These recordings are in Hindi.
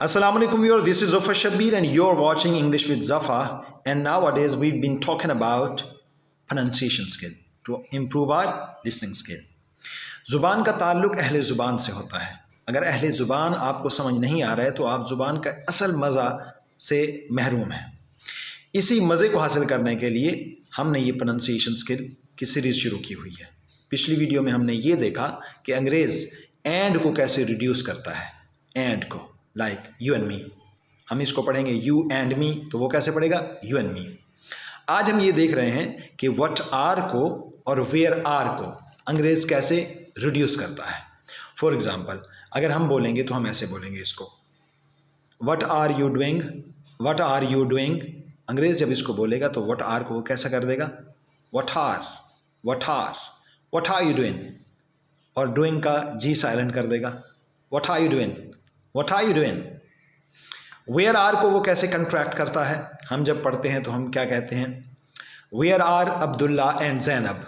Assalamu alaikum viewers, this is Zafar Shabir and you're watching English with Zafar, and nowadays we've been talking about pronunciation skill to improve our listening skill. ज़ुबान का ताल्लुक़ अहले ज़ुबान से होता है. अगर अहले ज़ुबान आपको समझ नहीं आ रहा है तो आप ज़ुबान का असल मज़ा से महरूम हैं. इसी मज़े को हासिल करने के लिए हमने ये प्रोनंसिएशन स्किल की सीरीज़ शुरू की हुई है. पिछली वीडियो में हमने ये देखा कि अंग्रेज़ एंड को कैसे रिड्यूस करता है. एंड को लाइक यू एंड मी, हम इसको पढ़ेंगे यू एंड मी, तो वो कैसे पढ़ेगा यू एंड मी. आज हम ये देख रहे हैं कि व्हाट आर को और वेयर आर को अंग्रेज़ कैसे रिड्यूस करता है. फॉर एग्ज़ाम्पल अगर हम बोलेंगे तो हम ऐसे बोलेंगे इसको, what are you doing, what are you doing. अंग्रेज़ जब इसको बोलेगा तो व्हाट आर को वो कैसा कर देगा, what are, what are, what are you doing, और डूइंग का जी साइलेंट कर देगा, what are you doing, what are you doing. Where are को वो कैसे कंट्रैक्ट करता है. हम जब पढ़ते हैं तो हम क्या कहते हैं, where are Abdullah and Zainab.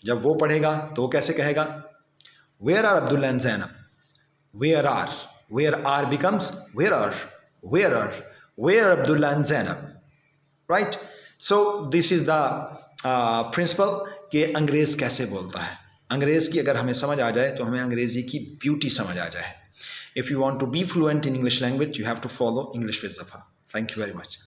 जब वो पढ़ेगा तो वो कैसे कहेगा, where are Abdullah and Zainab. Where are becomes where are, where are, where Abdullah and Zainab. Right. So this is the principle कि अंग्रेज़ कैसे बोलता है. अंग्रेज़ की अगर हमें समझ आ जाए तो हमें अंग्रेज़ी की ब्यूटी समझ आ जाए. If you want to be fluent in English language, you have to follow English with Zafar. Thank you very much.